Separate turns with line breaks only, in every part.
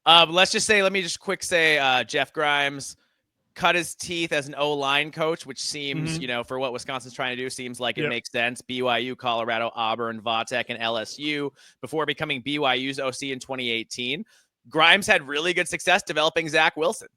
Let me just quick say, Jeff Grimes cut his teeth as an O-line coach, which seems, for what Wisconsin's trying to do, seems like it makes sense. BYU, Colorado, Auburn, Vautech, and LSU before becoming BYU's OC in 2018. Grimes had really good success developing Zach Wilson,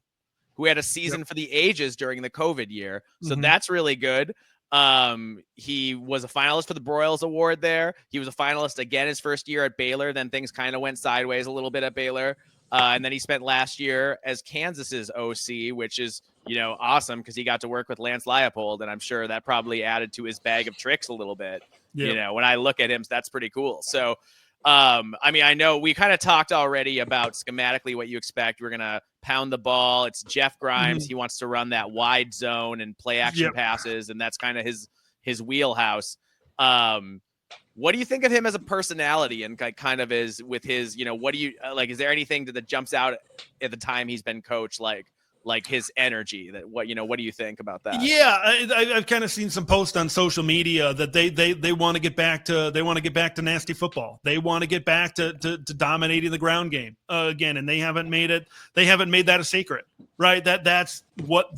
who had a season for the ages during the COVID year. So that's really good. He was a finalist for the Broyles Award there. He was a finalist again his first year at Baylor. Then things kind of went sideways a little bit at Baylor. And then he spent last year as Kansas's OC, which is, awesome because he got to work with Lance Leipold. And I'm sure that probably added to his bag of tricks a little bit. When I look at him, that's pretty cool. So, I know we kind of talked already about schematically what you expect. We're going to pound the ball. It's Jeff Grimes. He wants to run that wide zone and play action passes. And that's kind of his wheelhouse. What do you think of him as a personality and kind of is with his, what do you like? Is there anything that jumps out at the time he's been coached, like his energy what do you think about that?
Yeah. I've kind of seen some posts on social media that they want to get back to nasty football. They want to get back to dominating the ground game again. And they haven't made that a secret, right? That's what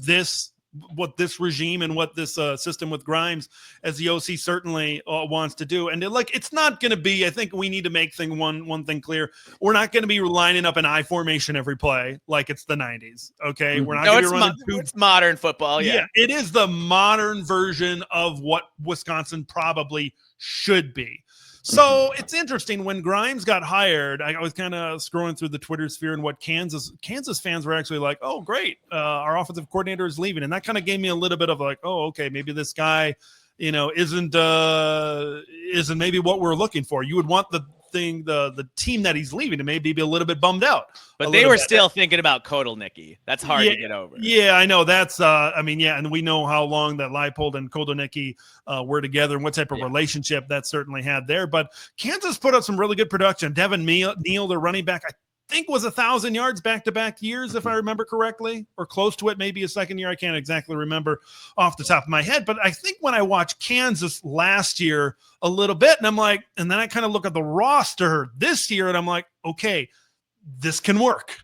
this regime and what this system with Grimes as the OC certainly wants to do. And it's not going to be, I think we need to make one thing clear. We're not going to be lining up an I formation every play like it's the 90s. Okay. We're not going to be running
it's modern football. Yeah.
It is the modern version of what Wisconsin probably should be. So it's interesting when Grimes got hired. I was kind of scrolling through the Twitter sphere and what Kansas fans were actually like, oh, great. Our offensive coordinator is leaving. And that kind of gave me a little bit of like, oh, okay, maybe this guy, isn't maybe what we're looking for. You would want the team that he's leaving to maybe be a little bit bummed out.
But they were still thinking about Kotelnicki. That's hard to get over.
Yeah, I know. That's and we know how long that Leipold and Kotelnicki were together and what type of relationship that certainly had there. But Kansas put up some really good production. Devin Neal, their running back, I think was 1,000 yards back-to-back years, if I remember correctly, or close to it, maybe a second year. I can't exactly remember off the top of my head. But I think when I watched Kansas last year a little bit, and then I kind of look at the roster this year, and I'm like, okay, this can work.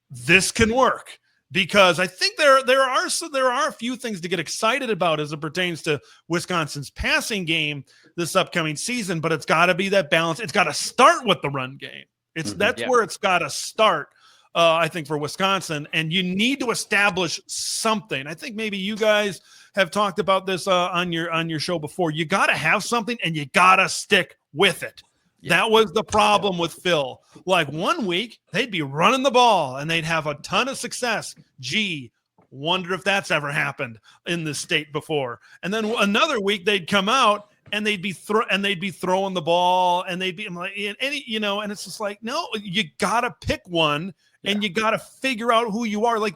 This can work. Because I think there are a few things to get excited about as it pertains to Wisconsin's passing game this upcoming season, but it's got to be that balance. It's got to start with the run game. That's where it's got to start, I think, for Wisconsin. And you need to establish something. I think maybe you guys have talked about this on your show before. You got to have something, and you got to stick with it. Yeah. That was the problem with Phil. Like 1 week, they'd be running the ball, and they'd have a ton of success. Gee, wonder if that's ever happened in this state before. And then another week, they'd come out, and they'd be throwing the ball, and they'd be like, and it's just like, no, you gotta pick one, and you gotta figure out who you are. Like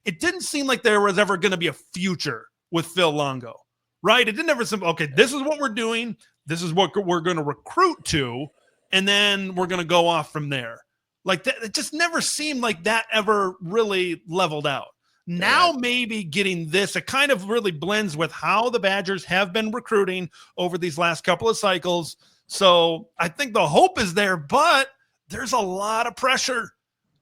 it didn't seem like there was ever going to be a future with Phil Longo, right? It didn't ever seem, okay, this is what we're doing, this is what we're going to recruit to, and then we're going to go off from there. Like that, it just never seemed like that ever really leveled out. Now maybe getting this, it kind of really blends with how the Badgers have been recruiting over these last couple of cycles. So I think the hope is there, but there's a lot of pressure.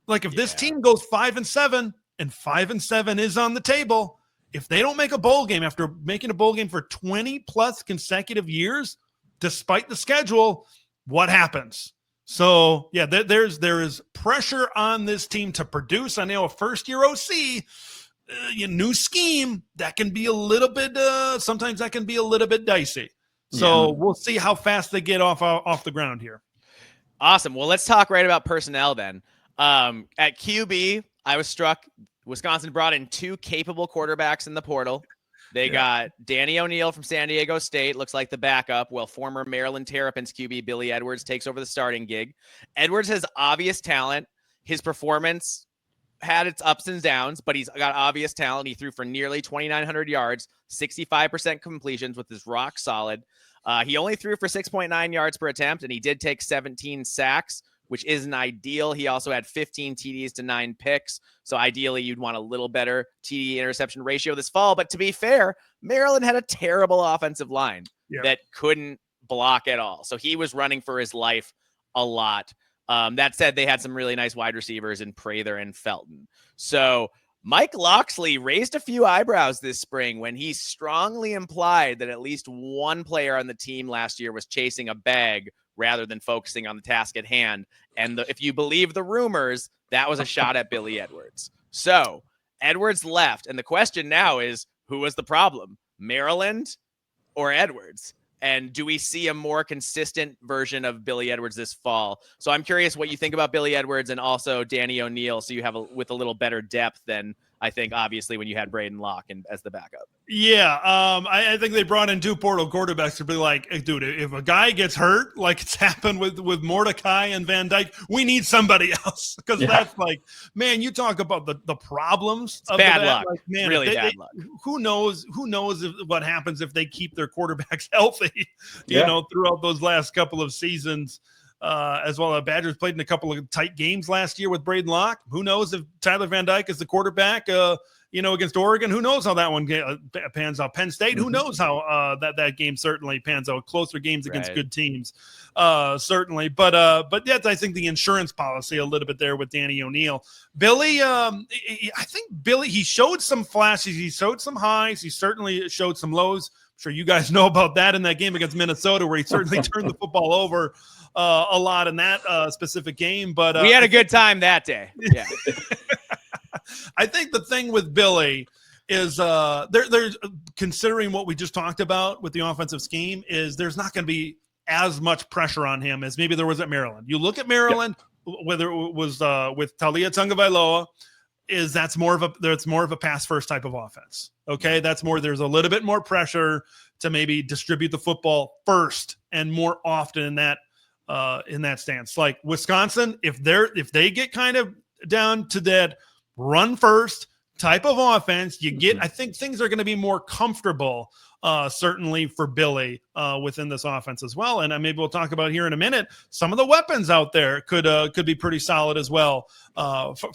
Like if this team goes 5-7 and 5-7 is on the table, if they don't make a bowl game after making a bowl game for 20 plus consecutive years, despite the schedule, what happens? So yeah, there is pressure on this team to produce. I know a first-year OC, new scheme, that can be a little bit. Sometimes that can be a little bit dicey. So we'll see how fast they get off the ground here.
Awesome. Well, let's talk right about personnel then. At QB, I was struck. Wisconsin brought in 2 capable quarterbacks in the portal. They got Danny O'Neal from San Diego State, looks like the backup, while former Maryland Terrapins QB Billy Edwards takes over the starting gig. Edwards has obvious talent. His performance had its ups and downs, but he's got obvious talent. He threw for nearly 2,900 yards, 65% completions, with his rock solid. He only threw for 6.9 yards per attempt, and he did take 17 sacks, which isn't ideal. He also had 15 TDs to 9 picks. So ideally, you'd want a little better TD interception ratio this fall. But to be fair, Maryland had a terrible offensive line that couldn't block at all. So he was running for his life a lot. That said, they had some really nice wide receivers in Prather and Felton. So Mike Locksley raised a few eyebrows this spring when he strongly implied that at least one player on the team last year was chasing a bag rather than focusing on the task at hand. And if you believe the rumors, that was a shot at Billy Edwards. So Edwards left. And the question now is, who was the problem? Maryland or Edwards? And do we see a more consistent version of Billy Edwards this fall? So I'm curious what you think about Billy Edwards and also Danny O'Neil. So you have with a little better depth than I think, obviously, when you had Braden Locke as the backup.
Yeah, I think they brought in 2 portal quarterbacks to be like, hey, dude, if a guy gets hurt, like it's happened with Mordecai and Van Dyke, we need somebody else. Because that's like, man, you talk about the problems.
It's of bad luck.
Like, man,
really bad luck.
Who knows what happens if they keep their quarterbacks healthy, you know, throughout those last couple of seasons. As well, the Badgers played in a couple of tight games last year with Braden Locke. Who knows if Tyler Van Dyke is the quarterback, against Oregon? Who knows how that one pans out? Penn State, who knows how that game certainly pans out? Closer games against good teams, certainly. But that's, I think, the insurance policy a little bit there with Danny O'Neil. Billy, I think Billy, he showed some flashes. He showed some highs. He certainly showed some lows. I'm sure you guys know about that in that game against Minnesota, where he certainly turned the football over a lot in that specific game. But
we had a good time that day. Yeah.
I think the thing with Billy is there's considering what we just talked about with the offensive scheme is there's not going to be as much pressure on him as maybe there was at Maryland. You look at Maryland, whether it was with Taulia Tagovailoa, that's more of a pass first type of offense. Okay, there's a little bit more pressure to maybe distribute the football first and more often in that stance. Like Wisconsin, if they get kind of down to that run first type of offense, I think things are going to be more comfortable, certainly for Billy within this offense as well. And maybe we'll talk about here in a minute. Some of the weapons out there could be pretty solid as well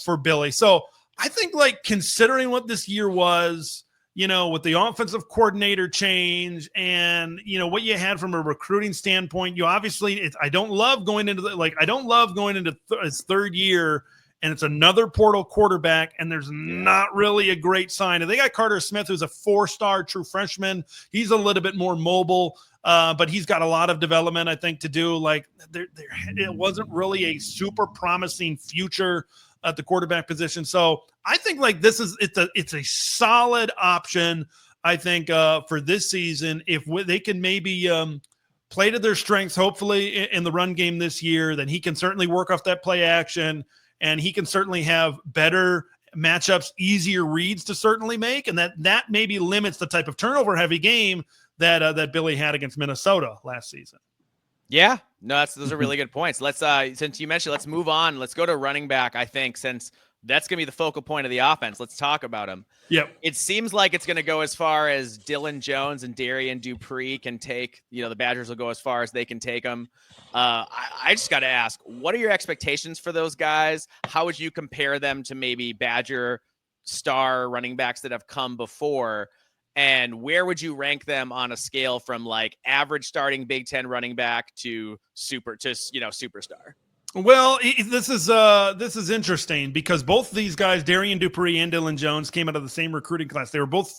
for Billy. So I think, like, considering what this year was, with the offensive coordinator change and, what you had from a recruiting standpoint, you obviously, I don't love going into his third year and it's another portal quarterback and there's not really a great sign. And they got Carter Smith, who's a 4-star true freshman. He's a little bit more mobile, but he's got a lot of development, I think, to do. Like it wasn't really a super promising future at the quarterback position. So I think it's a solid option, I think, for this season. If they can maybe play to their strengths, hopefully in the run game this year, then he can certainly work off that play action and he can certainly have better matchups, easier reads to certainly make. And that maybe limits the type of turnover heavy game that Billy had against Minnesota last season.
Yeah, no, those are really good points. Let's since you mentioned, let's move on. Let's go to running back. I think since that's going to be the focal point of the offense, let's talk about him.
Yep.
It seems like it's going to go as far as Dylan Jones and Darian Dupree can take. The Badgers will go as far as they can take them. I just got to ask, what are your expectations for those guys? How would you compare them to maybe Badger star running backs that have come before? And where would you rank them on a scale from like average starting Big Ten running back to superstar?
Well, this is interesting because both these guys, Darian Dupree and Dylan Jones, came out of the same recruiting class. They were both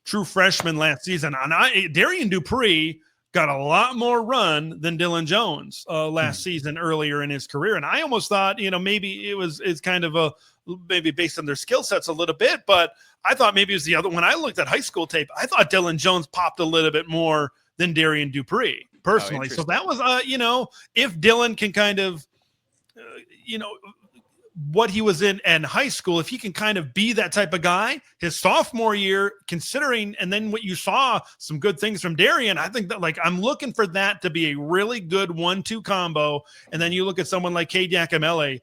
true freshmen last season. And Darian Dupree got a lot more run than Dylan Jones last season earlier in his career. And I almost thought, maybe it's kind of maybe based on their skill sets a little bit, but I thought maybe it was the other. When I looked at high school tape, I thought Dylan Jones popped a little bit more than Darian Dupree personally. So that was, if Dylan can kind of, what he was in high school, if he can kind of be that type of guy his sophomore year, considering, and then what you saw some good things from Darian, I think that I'm looking for that to be a really good 1-2 combo. And then you look at someone like Cade Yakamele,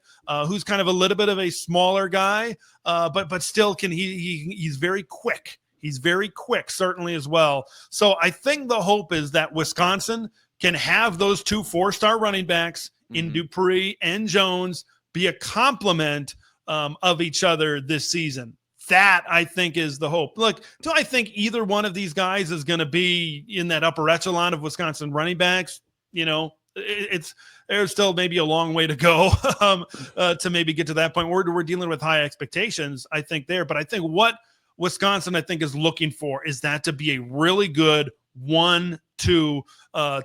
who's kind of a little bit of a smaller guy, but still he's very quick. He's very quick, certainly as well. So I think the hope is that Wisconsin can have those 2 4-star running backs in Dupree and Jones be a complement of each other this season. That, I think, is the hope. Look, do I think either one of these guys is going to be in that upper echelon of Wisconsin running backs? there's still maybe a long way to go to maybe get to that point. We're dealing with high expectations, I think, there. But I think what Wisconsin, I think, is looking for is that to be a really good 1-2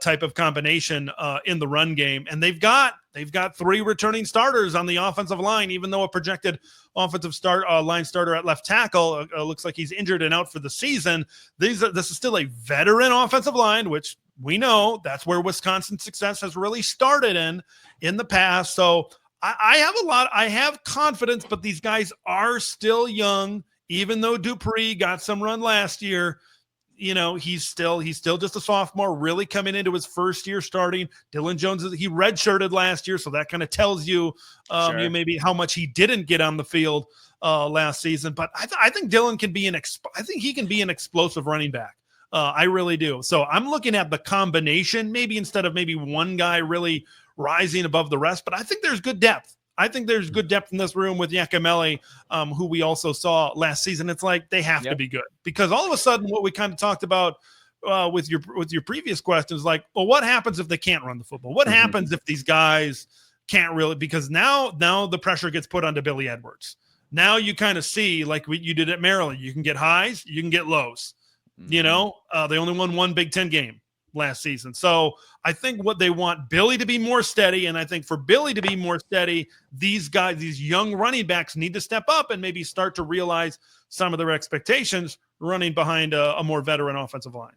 type of combination in the run game. And they've got 3 returning starters on the offensive line, even though a projected offensive line starter at left tackle looks like he's injured and out for the season. This is still a veteran offensive line, which we know that's where Wisconsin's success has really started in the past. So I have confidence, but these guys are still young. Even though Dupree got some run last year, he's still just a sophomore, really coming into his first year starting. Dylan Jones, he redshirted last year, so that kind of tells you, you maybe how much he didn't get on the field last season. But I think Dylan can be I think he can be an explosive running back. I really do. So I'm looking at the combination, maybe instead of maybe one guy really rising above the rest. But I think there's good depth. I think there's good depth in this room with Yakamele, who we also saw last season. It's like they have to be good, because all of a sudden what we kind of talked about with your previous questions, like, well, what happens if they can't run the football? What happens if these guys can't really? Because now the pressure gets put onto Billy Edwards. Now you kind of see, like you did at Maryland, you can get highs, you can get lows. They only won one Big Ten game last season. So I think what they want Billy to be more steady. And I think for Billy to be more steady, these guys, these young running backs need to step up and maybe start to realize some of their expectations running behind a more veteran offensive line.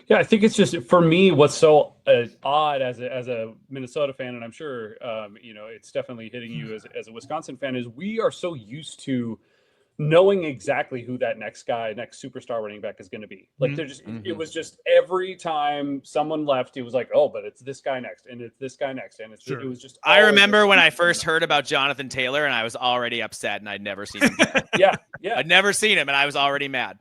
Yeah, I think it's just, for me, what's so odd as a Minnesota fan, and I'm sure, it's definitely hitting you as a Wisconsin fan, is we are so used to knowing exactly who that next superstar running back is going to be. Like it was just every time someone left, it was like, oh, but it's this guy next, and it's this guy next, and it was just.
I remember when I first heard about Jonathan Taylor, and I was already upset, and I'd never seen him.
yeah,
I'd never seen him, and I was already mad.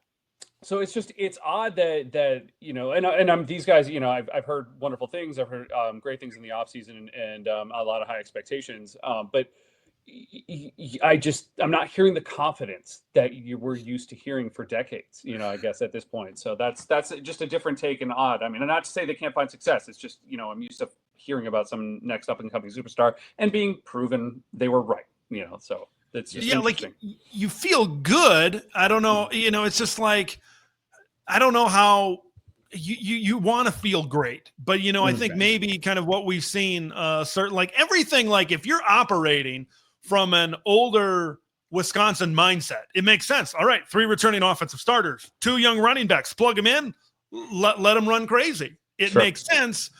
So it's odd that and I'm these guys, I've heard wonderful things, I've heard great things in the offseason and a lot of high expectations, but I'm not hearing the confidence that you were used to hearing for decades, I guess at this point. So that's just a different take and odd. I mean, not to say they can't find success. It's just, I'm used to hearing about some next up and coming superstar and being proven they were right, so it's just
like you feel good. I don't know. It's just like, I don't know how you want to feel great, but I think maybe kind of what we've seen, certain, like everything, like if you're operating from an older Wisconsin mindset, it makes sense. All right, 3 returning offensive starters, 2 young running backs, plug them in, let them run crazy. It makes sense.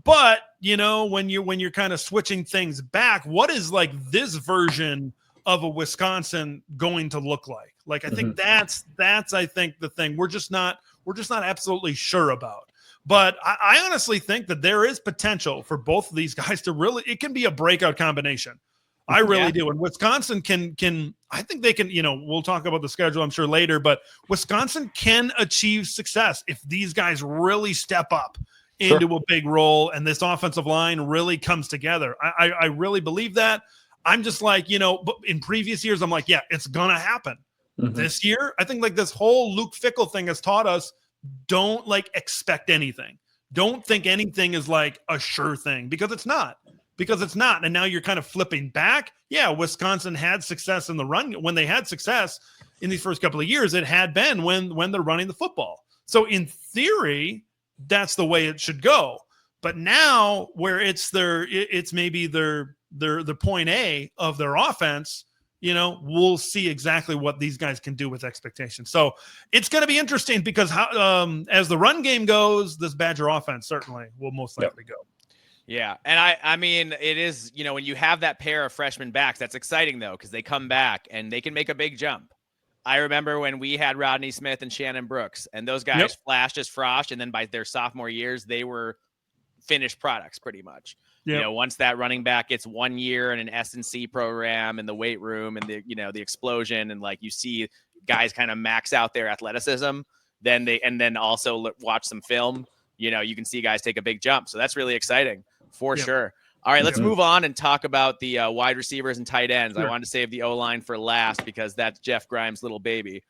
But when you're kind of switching things back, what is like this version of a Wisconsin going to look like? Like, I think that's I think the thing we're just not absolutely sure about. But I honestly think that there is potential for both of these guys to really, it can be a breakout combination. I really do. And Wisconsin can, I think they can, we'll talk about the schedule, I'm sure, later, but Wisconsin can achieve success if these guys really step up into a big role and this offensive line really comes together. I really believe that. I'm just like, but in previous years, I'm like, yeah, it's going to happen. This year, I think like this whole Luke Fickell thing has taught us, don't like expect anything. Don't think anything is like a sure thing, because it's not. And now you're kind of flipping back. Yeah, Wisconsin had success in the run. When they had success in these first couple of years, it had been when they're running the football. So in theory, that's the way it should go. But now where it's maybe their point A of their offense, we'll see exactly what these guys can do with expectations. So it's going to be interesting, because as the run game goes, this Badger offense certainly will most likely go.
Yeah. And I mean, it is, when you have that pair of freshman backs, that's exciting though, because they come back and they can make a big jump. I remember when we had Rodney Smith and Shannon Brooks, and those guys flashed as Frost, and then by their sophomore years, they were finished products pretty much. Once that running back gets 1 year in an S&C program and the weight room and the explosion, and like you see guys kind of max out their athleticism, then also watch some film, you can see guys take a big jump. So that's really exciting for sure. All right, let's move on and talk about the wide receivers and tight ends. I wanted to save the O-line for last because that's Jeff Grimes' little baby.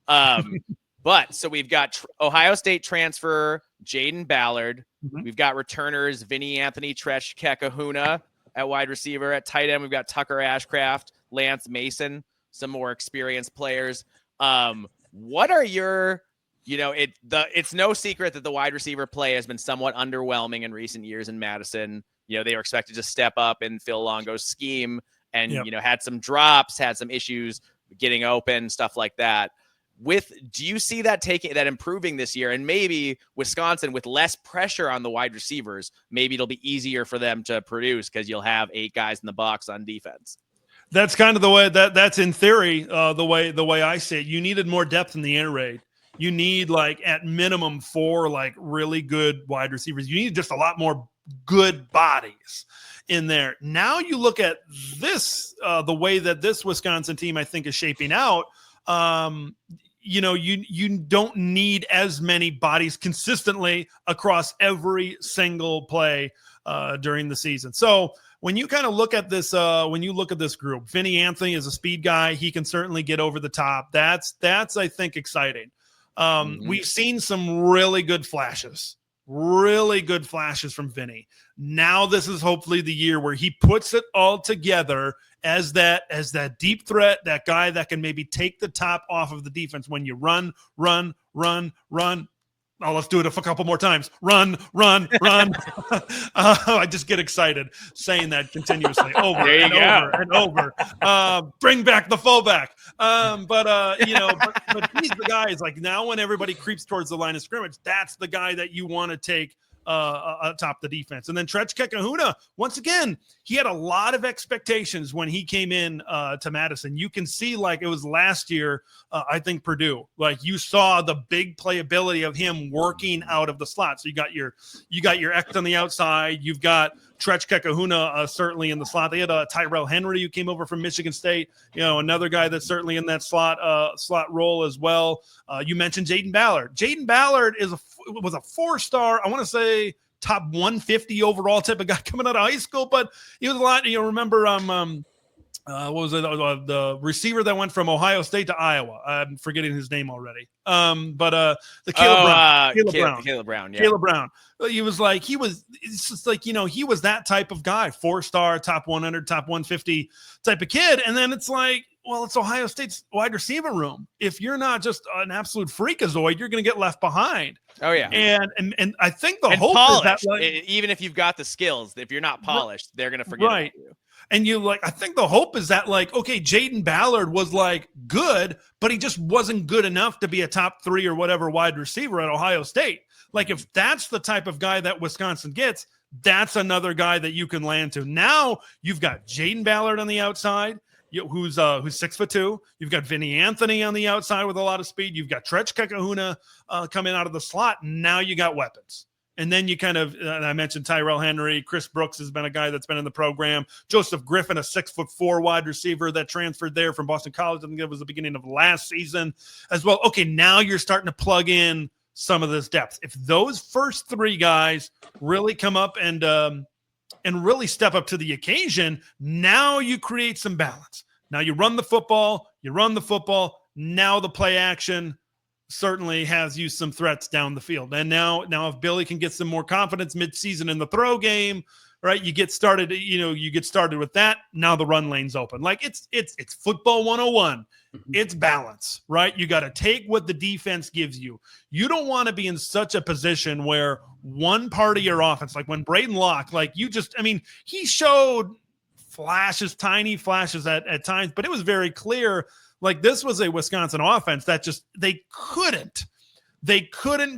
But so we've got Ohio State transfer Jaden Ballard.
Mhm.
We've got returners Vinny Anthony, Tresh Kekahuna at wide receiver. At tight end, we've got Tucker Ashcraft, Lance Mason, some more experienced players. What are your, it's no secret that the wide receiver play has been somewhat underwhelming in recent years in Madison. They were expected to step up in Phil Longo's scheme and, had some drops, had some issues getting open, stuff like that. Do you see that improving this year, and maybe Wisconsin with less pressure on the wide receivers, maybe it'll be easier for them to produce because you'll have 8 guys in the box on defense?
That's kind of the way that's in theory, the way I see it. You needed more depth in the air raid. You need at minimum 4 really good wide receivers. You need just a lot more good bodies in there. Now you look at this, the way that this Wisconsin team I think is shaping out. You don't need as many bodies consistently across every single play during the season. So when you kind of look at this, group, Vinny Anthony is a speed guy. He can certainly get over the top. That's I think exciting. We've seen some really good flashes from Vinny. Now this is hopefully the year where he puts it all together as that deep threat, that guy that can maybe take the top off of the defense when you run. Oh, let's do it a couple more times. Run. I just get excited saying that continuously over and over. Bring back the fullback. But he's the guy is now when everybody creeps towards the line of scrimmage, that's the guy that you want to take atop the defense. And then Tresh Kekahuna, once again, he had a lot of expectations when he came in to Madison. You can see it was last year, I think Purdue, you saw the big playability of him working out of the slot. So you got your X on the outside. You've got Tresh Kekahuna certainly in the slot. They had Tyrell Henry who came over from Michigan State, another guy that's certainly in that slot role as well. You mentioned Jaden Ballard. Jaden Ballard was a 4-star, I want to say top 150 overall type of guy coming out of high school, but he was a lot. Remember what was it? The receiver that went from Ohio State to Iowa. I'm forgetting his name already. The Caleb Brown. Yeah. Caleb Brown. He was it's just he was that type of guy, 4-star, top 100, top 150 type of kid. And then it's it's Ohio State's wide receiver room. If you're not just an absolute freakazoid, you're going to get left behind.
Oh yeah.
And I think the hope
polished,
is that
even if you've got the skills, if you're not polished, they're going to forget about you.
And I think the hope is that okay, Jaden Ballard was good, but he just wasn't good enough to be a top 3 or whatever wide receiver at Ohio State. If that's the type of guy that Wisconsin gets, that's another guy that you can land to. Now you've got Jaden Ballard on the outside, who's 6'2". You've got Vinny Anthony on the outside with a lot of speed. You've got Tresh Kekahuna coming out of the slot. Now you got weapons. And then you I mentioned Tyrell Henry. Chris Brooks has been a guy that's been in the program. Joseph Griffin, a 6'4" wide receiver that transferred there from Boston College. I think it was the beginning of last season as well. Okay, now you're starting to plug in some of this depth. If those first 3 guys really come up and really step up to the occasion, now you create some balance. Now you run the football. Now the play action certainly has you some threats down the field. And now if Billy can get some more confidence mid-season in the throw game, right? You get started with that. Now the run lane's open. It's football 101. It's balance, right? You got to take what the defense gives you. You don't want to be in such a position where one part of your offense, like when Braden Locke, he showed tiny flashes at times, but it was very clear this was a Wisconsin offense that just they couldn't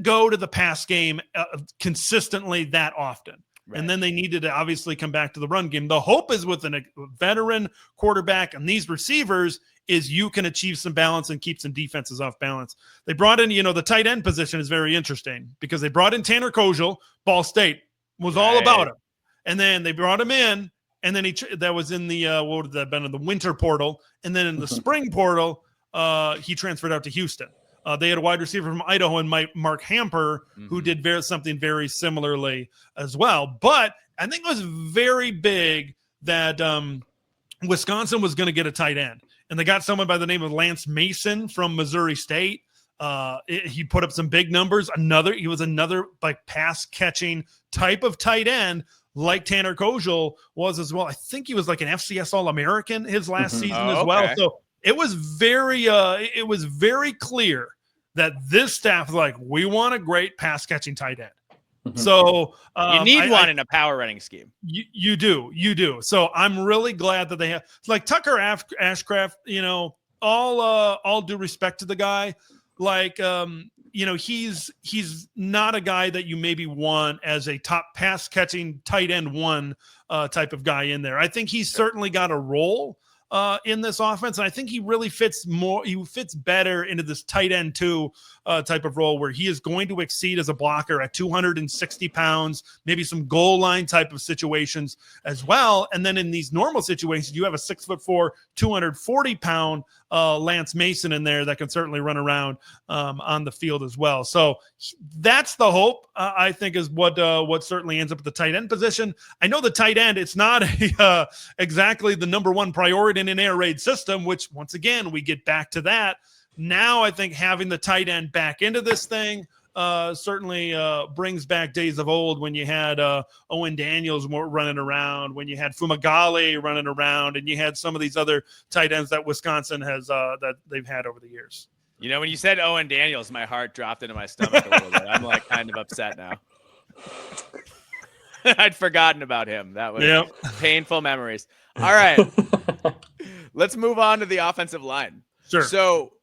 go to the pass game consistently that often. Right. And then they needed to obviously come back to the run game. The hope is with a veteran quarterback and these receivers is you can achieve some balance and keep some defenses off balance. They brought in, the tight end position is very interesting because they brought in Tanner Koziel. Ball State was all about him. And then they brought him in. And then that was in the what would that have been in the winter portal, and then in the spring portal, he transferred out to Houston. They had a wide receiver from Idaho and Mark Hamper, who did something very similarly as well. But I think it was very big that Wisconsin was going to get a tight end, and they got someone by the name of Lance Mason from Missouri State. He put up some big numbers. He was another like pass catching type of tight end, like Tanner Kojal was as well. I think he was like an FCS All-American his last season as well. So it was very clear that this staff was like, we want a great pass catching tight end. So
you need one in a power running scheme.
You do. So I'm really glad that they have like Tucker Ashcraft, you know, all due respect to the guy. Like, you know, he's not a guy that you maybe want as a top pass catching tight end one type of guy in there. I think he's certainly got a role in this offense. And I think he really fits better into this tight end 2 type of role where he is going to exceed as a blocker at 260 pounds, maybe some goal line type of situations as well. And then in these normal situations, you have a 6'4", 240-pound Lance Mason in there that can certainly run around on the field as well. So that's the hope, I think, is what certainly ends up at the tight end position. I know the tight end, it's not exactly the number one priority in an air raid system, which once again, we get back to that. Now I think having the tight end back into this thing certainly brings back days of old when you had Owen Daniels running around, when you had Fumagalli running around, and you had some of these other tight ends that Wisconsin has that they've had over the years.
You know, when you said Owen Daniels, my heart dropped into my stomach a little bit. I'm like kind of upset now. I'd forgotten about him. That was painful memories. All right. Let's move on to the offensive line.
Sure.
So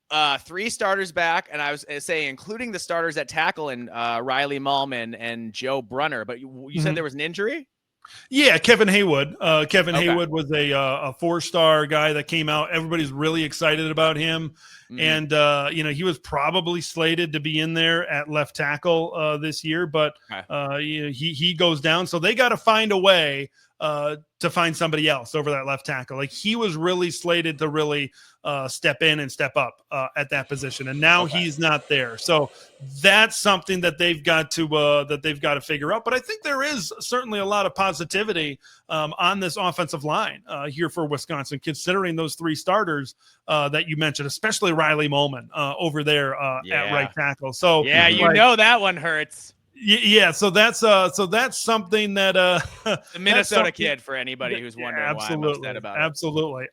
3 starters back, and I was saying including the starters at tackle and Riley Mahlman and Joe Brunner, but you said there was an injury?
Yeah, Kevin Haywood. Haywood was a 4-star guy that came out. Everybody's really excited about him. And, you know, he was probably slated to be in there at left tackle this year, but you know, he goes down. So they got to find a way to find somebody else over that left tackle. Like he was really slated to really step in and step up at that position, and now he's not there. So that's something that they've got to figure out. But I think there is certainly a lot of positivity on this offensive line here for Wisconsin, considering those 3 starters that you mentioned, especially Riley Mahlman over there at right tackle. So
you know that one hurts.
Yeah, so that's something that
the Minnesota kid for anybody who's wondering why I'm upset about it.
Absolutely.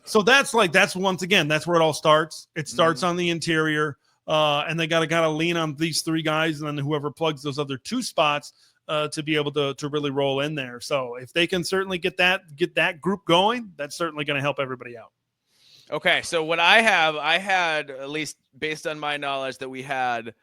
So that's once again, that's where it all starts. It starts on the interior, and they got to kind of lean on these 3 guys, and then whoever plugs those other 2 spots to be able to really roll in there. So if they can certainly get that group going, that's certainly going to help everybody out.
Okay, so what I had, at least based on my knowledge, that we had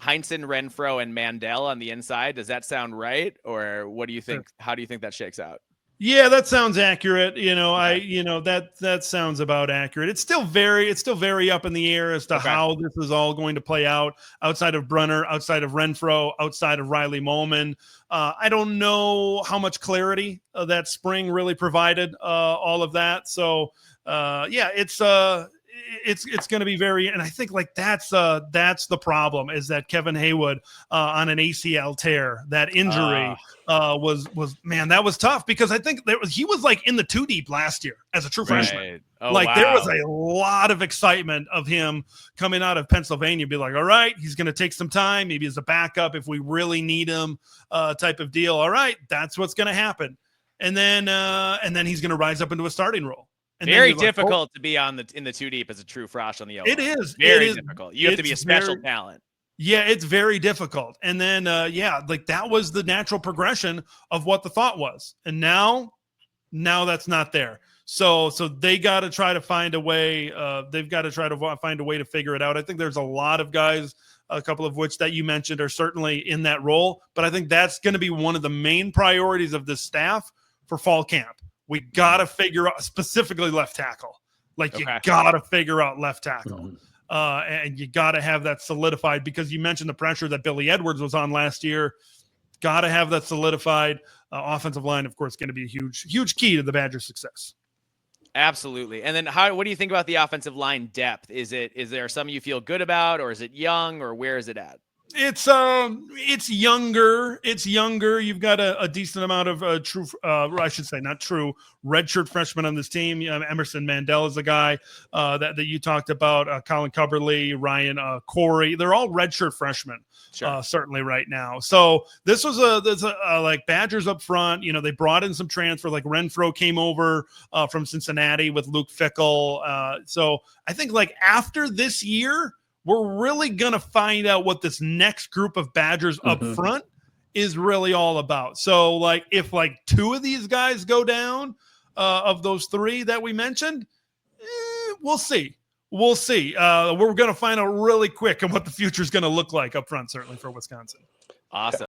Heinsohn, Renfro, and Mandel on the inside. Does that sound right? Or what do you think? How do you think that shakes out?
Yeah, that sounds accurate. You know, that sounds about accurate. It's still very up in the air as to how this is all going to play out outside of Brunner, outside of Renfro, outside of Riley Mahlman. I don't know how much clarity that spring really provided all of that. So it's going to be very, and I think like that's the problem, is that Kevin Haywood on an ACL tear, that injury was man, that was tough, because I think he was like in the 2 deep last year as a true freshman. There was a lot of excitement of him coming out of Pennsylvania, be like, all right, he's going to take some time, maybe as a backup if we really need him, type of deal. All right, that's what's going to happen, and then he's going to rise up into a starting role. And
very difficult to be in the 2 deep as a true frosh on the O-line.
It is
very difficult. You have to be a special talent.
Yeah, it's very difficult. And then, like that was the natural progression of what the thought was. And now that's not there. So they got to try to find a way. They've got to try to find a way to figure it out. I think there's a lot of guys, a couple of which that you mentioned are certainly in that role. But I think that's going to be one of the main priorities of this staff for fall camp. We got to figure out specifically left tackle. Like you got to figure out left tackle. And you got to have that solidified, because you mentioned the pressure that Billy Edwards was on last year. Got to have that solidified. Offensive line, of course, going to be a huge key to the Badgers' success.
Absolutely. And then what do you think about the offensive line depth? Is there some you feel good about, or is it young, or where is it at?
It's younger. It's younger. You've got a decent amount of true, I should say, not true, redshirt freshmen on this team. Emerson Mandel is the guy that you talked about. Colin Cubberly, Ryan Corey. They're all redshirt freshmen,
Sure.
certainly right now. So this was like Badgers up front. They brought in some transfer. Like Renfro came over from Cincinnati with Luke Fickle. So I think like after this year, we're really going to find out what this next group of Badgers up front is really all about. So, like, if like two of these guys go down of those three that we mentioned, we'll see. We'll see. We're going to find out really quick on what the future is going to look like up front, certainly for Wisconsin.
Awesome.